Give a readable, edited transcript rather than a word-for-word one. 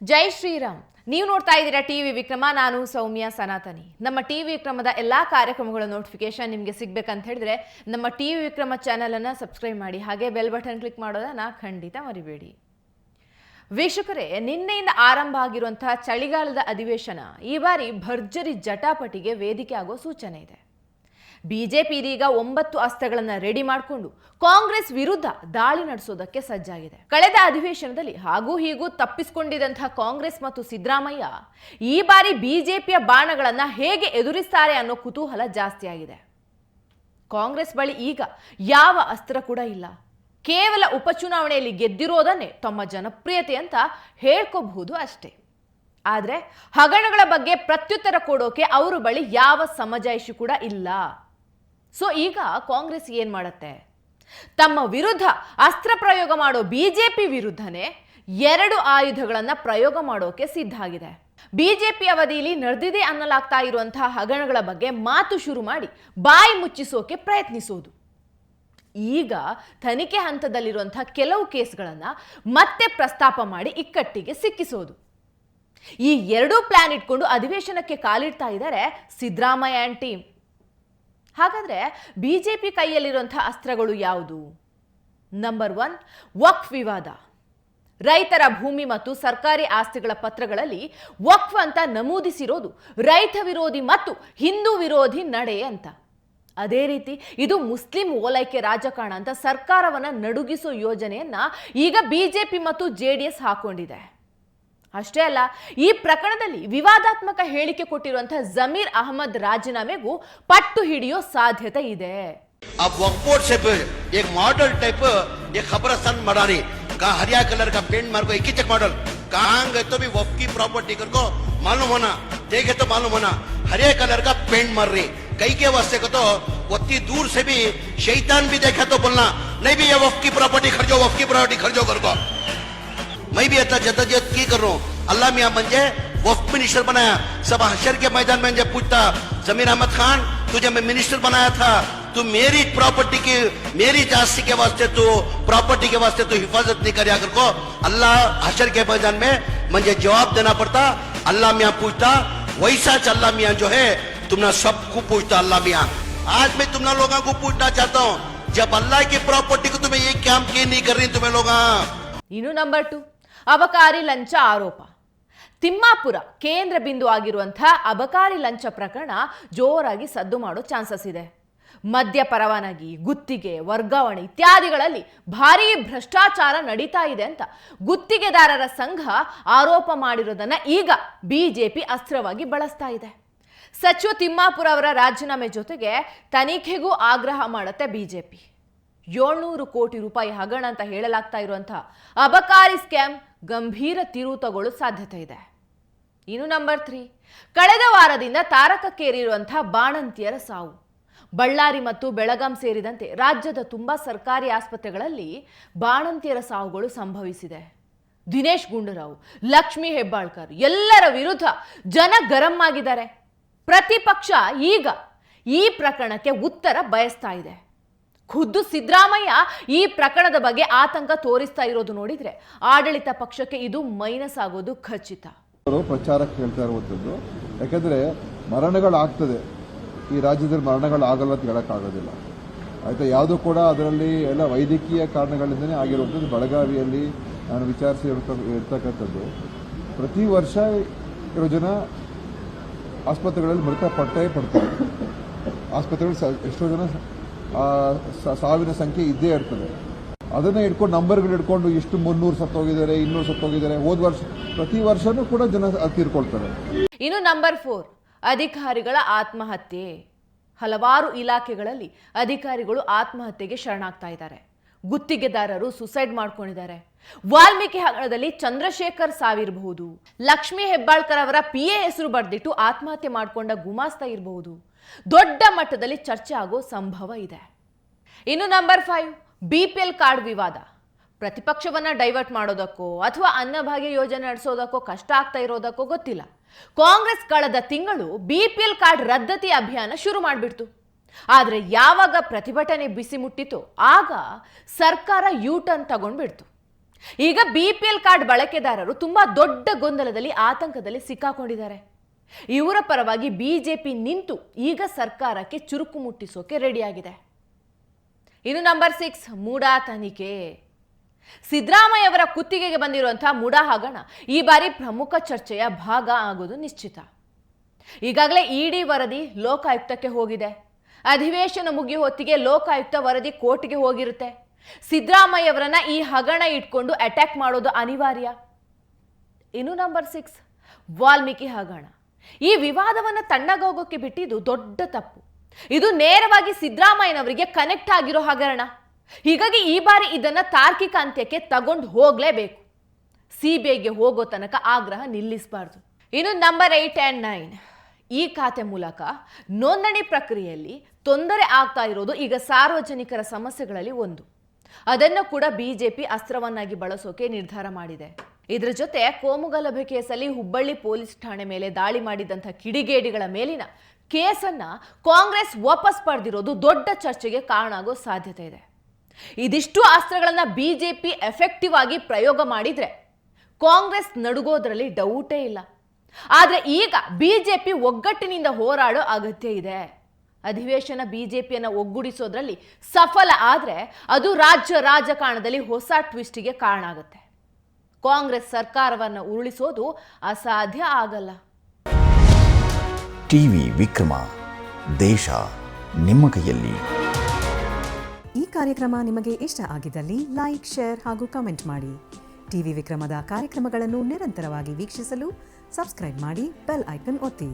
ಜೈ ಶ್ರೀರಾಮ್. ನೀವು ನೋಡ್ತಾ ಇದ್ದೀರಾ ಟಿವಿ ವಿಕ್ರಮ. ನಾನು ಸೌಮ್ಯ ಸನಾತನಿ. ನಮ್ಮ ಟಿವಿ ವಿಕ್ರಮದ ಎಲ್ಲಾ ಕಾರ್ಯಕ್ರಮಗಳ ನೋಟಿಫಿಕೇಶನ್ ನಿಮಗೆ ಸಿಗಬೇಕಂತ ಹೇಳಿದ್ರೆ ನಮ್ಮ ಟಿವಿ ವಿಕ್ರಮ ಚಾನೆಲ್ ಅನ್ನು ಸಬ್ಸ್ಕ್ರೈಬ್ ಮಾಡಿ, ಹಾಗೆ ಬೆಲ್ ಬಟನ್ ಕ್ಲಿಕ್ ಮಾಡೋದನ್ನ ಖಂಡಿತ ಮರಿಬೇಡಿ. ವೀಕ್ಷಕರೇ, ನಿನ್ನೆಯಿಂದ ಆರಂಭ ಆಗಿರುವಂತಹ ಚಳಿಗಾಲದ ಅಧಿವೇಶನ ಈ ಬಾರಿ ಭರ್ಜರಿ ಜಟಾಪಟಿಗೆ ವೇದಿಕೆ ಆಗೋ ಸೂಚನೆ ಇದೆ. ಬಿಜೆಪಿ ಇದೀಗ 9 ಅಸ್ತ್ರಗಳನ್ನು ರೆಡಿ ಮಾಡಿಕೊಂಡು ಕಾಂಗ್ರೆಸ್ ವಿರುದ್ಧ ದಾಳಿ ನಡೆಸೋದಕ್ಕೆ ಸಜ್ಜಾಗಿದೆ. ಕಳೆದ ಅಧಿವೇಶನದಲ್ಲಿ ಹಾಗೂ ಹೀಗೂ ತಪ್ಪಿಸಿಕೊಂಡಿದ್ದಂತಹ ಕಾಂಗ್ರೆಸ್ ಮತ್ತು ಸಿದ್ದರಾಮಯ್ಯ ಈ ಬಾರಿ ಬಿಜೆಪಿಯ ಬಾಣಗಳನ್ನು ಹೇಗೆ ಎದುರಿಸ್ತಾರೆ ಅನ್ನೋ ಕುತೂಹಲ ಜಾಸ್ತಿ ಆಗಿದೆ. ಕಾಂಗ್ರೆಸ್ ಬಳಿ ಈಗ ಯಾವ ಅಸ್ತ್ರ ಕೂಡ ಇಲ್ಲ. ಕೇವಲ ಉಪಚುನಾವಣೆಯಲ್ಲಿ ಗೆದ್ದಿರೋದನ್ನೇ ತಮ್ಮ ಜನಪ್ರಿಯತೆ ಅಂತ ಹೇಳ್ಕೋಬಹುದು ಅಷ್ಟೇ. ಆದರೆ ಹಗರಣಗಳ ಬಗ್ಗೆ ಪ್ರತ್ಯುತ್ತರ ಕೊಡೋಕೆ ಅವರ ಬಳಿ ಯಾವ ಸಮಜಾಯಿಷಿ ಕೂಡ ಇಲ್ಲ. ಸೊ ಈಗ ಕಾಂಗ್ರೆಸ್ ಏನ್ ಮಾಡುತ್ತೆ? ತಮ್ಮ ವಿರುದ್ಧ ಅಸ್ತ್ರ ಪ್ರಯೋಗ ಮಾಡೋ ಬಿಜೆಪಿ ವಿರುದ್ಧನೇ 2 ಆಯುಧಗಳನ್ನ ಪ್ರಯೋಗ ಮಾಡೋಕೆ ಸಿದ್ಧ ಆಗಿದೆ. ಬಿಜೆಪಿ ಅವಧಿಯಲ್ಲಿ ನಡೆದಿದೆ ಅನ್ನಲಾಗ್ತಾ ಇರುವಂತಹ ಹಗರಣಗಳ ಬಗ್ಗೆ ಮಾತು ಶುರು ಮಾಡಿ ಬಾಯಿ ಮುಚ್ಚಿಸೋಕೆ ಪ್ರಯತ್ನಿಸೋದು. ಈಗ ತನಿಖೆ ಹಂತದಲ್ಲಿರುವಂತಹ ಕೆಲವು ಕೇಸ್ಗಳನ್ನ ಮತ್ತೆ ಪ್ರಸ್ತಾಪ ಮಾಡಿ ಇಕ್ಕಟ್ಟಿಗೆ ಸಿಕ್ಕಿಸೋದು. ಈ 2 ಪ್ಲಾನ್ ಇಟ್ಕೊಂಡು ಅಧಿವೇಶನಕ್ಕೆ ಕಾಲಿಡ್ತಾ ಇದ್ದಾರೆ ಸಿದ್ದರಾಮಯ್ಯ ಅಂಡ್ ಟೀಮ್. ಹಾಗಾದ್ರೆ ಬಿಜೆಪಿ ಕೈಯಲ್ಲಿರುವಂತಹ ಅಸ್ತ್ರಗಳು ಯಾವುದು? ನಂಬರ್ 1, ವಕ್ಫ್ ವಿವಾದ. ರೈತರ ಭೂಮಿ ಮತ್ತು ಸರ್ಕಾರಿ ಆಸ್ತಿಗಳ ಪತ್ರಗಳಲ್ಲಿ ವಕ್ಫ್ ಅಂತ ನಮೂದಿಸಿರೋದು ರೈತ ವಿರೋಧಿ ಮತ್ತು ಹಿಂದೂ ವಿರೋಧಿ ನಡೆ ಅಂತ. ಅದೇ ರೀತಿ ಇದು ಮುಸ್ಲಿಂ ಓಲೈಕೆ ರಾಜಕಾರಣ ಅಂತ ಸರ್ಕಾರವನ್ನ ನಡುಗಿಸೋ ಯೋಜನೆಯನ್ನ ಈಗ ಬಿಜೆಪಿ ಮತ್ತು ಜೆಡಿಎಸ್ ಹಾಕೊಂಡಿದೆ. ಅಷ್ಟೇ ಅಲ್ಲ, ಈ ಪ್ರಕರಣದಲ್ಲಿ ವಿವಾದಾತ್ಮಕ ಹೇಳಿಕೆ ಕೊಟ್ಟಿರುವಂತಹ ಜಮೀರ್ ಅಹಮದ್ ರಾಜೀನಾಮೆಗೂ ಪಟ್ಟು ಹಿಡಿಯೋ ಸಾಧ್ಯತೆ ಇದೆ. अब वक्फ बोर्ड से एक मॉडल टाइप एक खबरस्तान बना रही, कहा हरिया कलर का पेंट मार को एक ही मॉडल, कहाँ गए तो भी वक्फ की प्रॉपर्टी को मालूम होना, देखे तो मालूम होना, हरिया कलर का पेंट मार रही. कई के वास्ते को तो उतनी दूर से भी शैतान भी देखा तो बोलना नहीं भी ये वक्फ की प्रॉपर्टी खर्चो, वक्फ की प्रॉपर्टी खर्चो कर को. मैं भी इतना जद्दोजहद की कर रहा हूँ. अल्लाह मियाँ मुझे वक्फ मिनिस्टर बनाया. सब हशर के मैदान में जब पूछता जमीर अहमद खान तुझे मैं मिनिस्टर बनाया था, तू मेरी प्रॉपर्टी की मेरी जास्ती के वास्ते तू प्रॉपर्टी के वास्ते तू हिफाजत नहीं कर अगर को अल्लाह हशर के मैदान में मुझे जवाब देना पड़ता. अल्लाह मियाँ पूछता वैसा अल्लाह मियाँ जो है तुमने सबको पूछता. अल्लाह मियाँ आज मैं तुम लोगों को पूछना चाहता हूँ, जब अल्लाह की प्रॉपर्टी को तुम्हें ये काम क्यों नहीं कर रही तुम्हें लोग? ಇನ್ನು ನಂಬರ್ 2, ಅಬಕಾರಿ ಲಂಚ ಆರೋಪ. ತಿಮ್ಮಾಪುರ ಕೇಂದ್ರ ಬಿಂದು ಆಗಿರುವಂತಹ ಅಬಕಾರಿ ಲಂಚ ಪ್ರಕರಣ ಜೋರಾಗಿ ಸದ್ದು ಮಾಡೋ ಚಾನ್ಸಸ್ ಇದೆ. ಮದ್ಯ ಪರವಾನಗಿ, ಗುತ್ತಿಗೆ, ವರ್ಗಾವಣೆ ಇತ್ಯಾದಿಗಳಲ್ಲಿ ಭಾರೀ ಭ್ರಷ್ಟಾಚಾರ ನಡೀತಾ ಇದೆ ಅಂತ ಗುತ್ತಿಗೆದಾರರ ಸಂಘ ಆರೋಪ ಮಾಡಿರೋದನ್ನ ಈಗ ಬಿಜೆಪಿ ಅಸ್ತ್ರವಾಗಿ ಬಳಸ್ತಾ ಇದೆ. ಸಚಿವ ತಿಮ್ಮಾಪುರ ಅವರ ರಾಜೀನಾಮೆ ಜೊತೆಗೆ ತನಿಖೆಗೂ ಆಗ್ರಹ ಮಾಡುತ್ತೆ ಬಿಜೆಪಿ. 700 ಕೋಟಿ ರೂಪಾಯಿ ಹಗರಣ ಅಂತ ಹೇಳಲಾಗ್ತಾ ಇರುವಂತಹ ಅಬಕಾರಿ ಸ್ಕ್ಯಾಮ್ ಗಂಭೀರ ತಿರುವು ತಗೊಳ್ಳೋ ಸಾಧ್ಯತೆ ಇದೆ. ಇನ್ನು ನಂಬರ್ 3, ಕಳೆದ ವಾರದಿಂದ ತಾರಕಕ್ಕೇರಿರುವಂತಹ ಬಾಣಂತಿಯರ ಸಾವು. ಬಳ್ಳಾರಿ ಮತ್ತು ಬೆಳಗಾಂ ಸೇರಿದಂತೆ ರಾಜ್ಯದ ತುಂಬಾ ಸರ್ಕಾರಿ ಆಸ್ಪತ್ರೆಗಳಲ್ಲಿ ಬಾಣಂತಿಯರ ಸಾವುಗಳು ಸಂಭವಿಸಿದೆ. ದಿನೇಶ್ ಗುಂಡೂರಾವ್, ಲಕ್ಷ್ಮೀ ಹೆಬ್ಬಾಳ್ಕರ್ ಎಲ್ಲರ ವಿರುದ್ಧ ಜನ ಗರಂ ಆಗಿದ್ದಾರೆ. ಪ್ರತಿಪಕ್ಷ ಈಗ ಈ ಪ್ರಕರಣಕ್ಕೆ ಉತ್ತರ ಬಯಸ್ತಾ ಇದೆ. ಖುದ್ದು ಸಿದ್ದರಾಮಯ್ಯ ಈ ಪ್ರಕರಣದ ಬಗ್ಗೆ ಆತಂಕ ತೋರಿಸ್ತಾ ಇರೋದು ನೋಡಿದ್ರೆ ಆಡಳಿತ ಪಕ್ಷಕ್ಕೆ ಇದು ಮೈನಸ್ ಆಗೋದು ಖಚಿತ. ಪ್ರಚಾರಕ್ಕೆ ಹೇಳ್ತಾ ಇರುವಂಥದ್ದು, ಯಾಕಂದ್ರೆ ಮರಣಗಳಾಗ್ತದೆ ಈ ರಾಜ್ಯದಲ್ಲಿ, ಮರಣಗಳಾಗಲ್ಲ ಅಂತ ಹೇಳೋಕ್ಕಾಗೋದಿಲ್ಲ ಆಯ್ತಾ. ಯಾವುದು ಕೂಡ ಅದರಲ್ಲಿ ಎಲ್ಲ ವೈದ್ಯಕೀಯ ಕಾರಣಗಳಿಂದನೇ ಆಗಿರುವಂಥದ್ದು. ಬೆಳಗಾವಿಯಲ್ಲಿ ನಾನು ವಿಚಾರಿಸಿ ಇರ್ತಕ್ಕಂಥದ್ದು, ಪ್ರತಿ ವರ್ಷ ಇರೋ ಜನ ಆಸ್ಪತ್ರೆಗಳಲ್ಲಿ ಮೃತಪಟ್ಟೇ ಪಡ್ತಾರೆ. ಆಸ್ಪತ್ರೆಗಳಲ್ಲಿ ಎಷ್ಟೋ ಜನ ಸಾವಿನ ಸಂಖ್ಯೆ ಇದ್ದೇ ಇರ್ತದೆ. ಅದನ್ನ ಇಟ್ಕೊಂಡು ನಂಬರ್ಗಳು ಇಟ್ಕೊಂಡು ಇಷ್ಟು 300 ಸತ್ತೋಗಿದ್ದಾರೆ, 200 ಸತ್ತೋಗಿದ್ದಾರೆ, ಹೋದ ವರ್ಷ ಪ್ರತಿ ವರ್ಷನೂ ಕೂಡ ಜನ ತೀರ್ಕೊಳ್ತಾರೆ. ಇನ್ನು ನಂಬರ್ 4, ಅಧಿಕಾರಿಗಳ ಆತ್ಮಹತ್ಯೆ. ಹಲವಾರು ಇಲಾಖೆಗಳಲ್ಲಿ ಅಧಿಕಾರಿಗಳು ಆತ್ಮಹತ್ಯೆಗೆ ಶರಣಾಗ್ತಾ ಇದ್ದಾರೆ. ಗುತ್ತಿಗೆದಾರರು ಸುಸೈಡ್ ಮಾಡ್ಕೊಂಡಿದ್ದಾರೆ. ವಾಲ್ಮೀಕಿ ಹಗರಣದಲ್ಲಿ ಚಂದ್ರಶೇಖರ್ ಸಾವಿರಬಹುದು, ಲಕ್ಷ್ಮೀ ಹೆಬ್ಬಾಳ್ಕರ್ ಅವರ PA ಹೆಸರು ಬರೆದಿಟ್ಟು ಆತ್ಮಹತ್ಯೆ ಮಾಡಿಕೊಂಡ ಗುಮಾಸ್ತ ಇರಬಹುದು. ದೊಡ್ಡ ಮಟ್ಟದಲ್ಲಿ ಚರ್ಚೆ ಆಗೋ ಸಂಭವ ಇದೆ. ಇನ್ನು ನಂಬರ್ 5, BPL ಕಾರ್ಡ್ ವಿವಾದ. ಪ್ರತಿಪಕ್ಷವನ್ನ ಡೈವರ್ಟ್ ಮಾಡೋದಕ್ಕೋ ಅಥವಾ ಅನ್ನಭಾಗ್ಯ ಯೋಜನೆ ನಡೆಸೋದಕ್ಕೋ ಕಷ್ಟ ಆಗ್ತಾ ಇರೋದಕ್ಕೋ ಗೊತ್ತಿಲ್ಲ, ಕಾಂಗ್ರೆಸ್ ಕಳೆದ ತಿಂಗಳು BPL ಕಾರ್ಡ್ ರದ್ದತಿ ಅಭಿಯಾನ ಶುರು ಮಾಡಿಬಿಡ್ತು. ಆದರೆ ಯಾವಾಗ ಪ್ರತಿಭಟನೆ ಬಿಸಿ ಮುಟ್ಟಿತೋ ಆಗ ಸರ್ಕಾರ ಯೂ ಟರ್ನ್ ತಗೊಂಡ್ಬಿಡ್ತು. ಈಗ BPL ಕಾರ್ಡ್ ಬಳಕೆದಾರರು ತುಂಬಾ ದೊಡ್ಡ ಗೊಂದಲದಲ್ಲಿ ಆತಂಕದಲ್ಲಿ ಸಿಕ್ಕಾಕೊಂಡಿದ್ದಾರೆ. ಇವರ ಪರವಾಗಿ ಬಿಜೆಪಿ ನಿಂತು ಈಗ ಸರ್ಕಾರಕ್ಕೆ ಚುರುಕು ಮುಟ್ಟಿಸೋಕೆ ರೆಡಿಯಾಗಿದೆ. ಇನ್ನು ನಂಬರ್ 6 ಮುಡಾ ತನಿಖೆ. ಸಿದ್ದರಾಮಯ್ಯ ಅವರ ಕುತ್ತಿಗೆಗೆ ಬಂದಿರುವಂತಹ ಮುಡಾ ಹಗರಣ ಈ ಬಾರಿ ಪ್ರಮುಖ ಚರ್ಚೆಯ ಭಾಗ ಆಗೋದು ನಿಶ್ಚಿತ. ಈಗಾಗಲೇ ಇಡಿ ವರದಿ ಲೋಕಾಯುಕ್ತಕ್ಕೆ ಹೋಗಿದೆ. ಅಧಿವೇಶನ ಮುಗಿಯೋ ಹೊತ್ತಿಗೆ ಲೋಕಾಯುಕ್ತ ವರದಿ ಕೋರ್ಟ್ಗೆ ಹೋಗಿರುತ್ತೆ. ಸಿದ್ದರಾಮಯ್ಯ ಅವರನ್ನ ಈ ಹಗರಣ ಇಟ್ಕೊಂಡು ಅಟ್ಯಾಕ್ ಮಾಡೋದು ಅನಿವಾರ್ಯ. ಇನ್ನು ನಂಬರ್ 6 ವಾಲ್ಮೀಕಿ ಹಗರಣ. ಈ ವಿವಾದವನ್ನ ತಣ್ಣಗೋಗೋಕೆ ಬಿಟ್ಟಿದ್ದು ದೊಡ್ಡ ತಪ್ಪು. ಇದು ನೇರವಾಗಿ ಸಿದ್ದರಾಮಯ್ಯನವರಿಗೆ ಕನೆಕ್ಟ್ ಆಗಿರೋ ಹಗರಣ. ಹೀಗಾಗಿ ಈ ಬಾರಿ ಇದನ್ನ ತಾರ್ಕಿಕ ಅಂತ್ಯಕ್ಕೆ ತಗೊಂಡು ಹೋಗ್ಲೇಬೇಕು. ಸಿಬಿಐಗೆ ಹೋಗೋ ತನಕ ಆಗ್ರಹ ನಿಲ್ಲಿಸಬಾರ್ದು. ಇನ್ನು ನಂಬರ್ 8 and 9 ಈ ಖಾತೆ ಮೂಲಕ ನೋಂದಣಿ ಪ್ರಕ್ರಿಯೆಯಲ್ಲಿ ತೊಂದರೆ ಆಗ್ತಾ ಇರೋದು ಈಗ ಸಾರ್ವಜನಿಕರ ಸಮಸ್ಯೆಗಳಲ್ಲಿ ಒಂದು. ಅದನ್ನು ಕೂಡ ಬಿಜೆಪಿ ಅಸ್ತ್ರವನ್ನಾಗಿ ಬಳಸೋಕೆ ನಿರ್ಧಾರ ಮಾಡಿದೆ. ಇದರ ಜೊತೆ ಕೋಮುಗಲಭೆ ಕೇಸಲ್ಲಿ ಹುಬ್ಬಳ್ಳಿ ಪೊಲೀಸ್ ಠಾಣೆ ಮೇಲೆ ದಾಳಿ ಮಾಡಿದಂಥ ಕಿಡಿಗೇಡಿಗಳ ಮೇಲಿನ ಕೇಸನ್ನ ಕಾಂಗ್ರೆಸ್ ವಾಪಸ್ ಪಡೆದಿರೋದು ದೊಡ್ಡ ಚರ್ಚೆಗೆ ಕಾರಣ ಆಗೋ ಸಾಧ್ಯತೆ ಇದೆ. ಇದಿಷ್ಟು ಅಸ್ತ್ರಗಳನ್ನ ಬಿಜೆಪಿ ಎಫೆಕ್ಟಿವ್ ಆಗಿ ಪ್ರಯೋಗ ಮಾಡಿದ್ರೆ ಕಾಂಗ್ರೆಸ್ ನಡುಗೋದ್ರಲ್ಲಿ ಡೌಟೇ ಇಲ್ಲ. ಆದ್ರೆ ಈಗ ಬಿಜೆಪಿ ಒಗ್ಗಟ್ಟಿನಿಂದ ಹೋರಾಡೋ ಅಗತ್ಯ ಇದೆ. ಅಧಿವೇಶನ ಬಿಜೆಪಿಯನ್ನು ಒಗ್ಗೂಡಿಸೋದ್ರಲ್ಲಿ ಸಫಲ ಆದ್ರೆ ಅದು ರಾಜ್ಯ ರಾಜಕಾರಣದಲ್ಲಿ ಹೊಸ ಟ್ವಿಸ್ಟಿಗೆ ಕಾರಣ ಆಗುತ್ತೆ. ಕಾಂಗ್ರೆಸ್ ಸರ್ಕಾರವನ್ನು ಉರುಳಿಸೋದು ಅಸಾಧ್ಯ ಆಗಲ್ಲ. ಟಿವಿ ವಿಕ್ರಮ, ದೇಶ ನಿಮ್ಮ ಕೈಯಲ್ಲಿ. ಈ ಕಾರ್ಯಕ್ರಮ ನಿಮಗೆ ಇಷ್ಟ ಆಗಿದ್ದಲ್ಲಿ ಲೈಕ್, ಶೇರ್ ಹಾಗೂ ಕಮೆಂಟ್ ಮಾಡಿ. ಟಿವಿ ವಿಕ್ರಮದ ಕಾರ್ಯಕ್ರಮಗಳನ್ನು ನಿರಂತರವಾಗಿ ವೀಕ್ಷಿಸಲು ಸಬ್ಸ್ಕ್ರೈಬ್ ಮಾಡಿ, ಬೆಲ್ ಐಕನ್ ಒತ್ತಿ.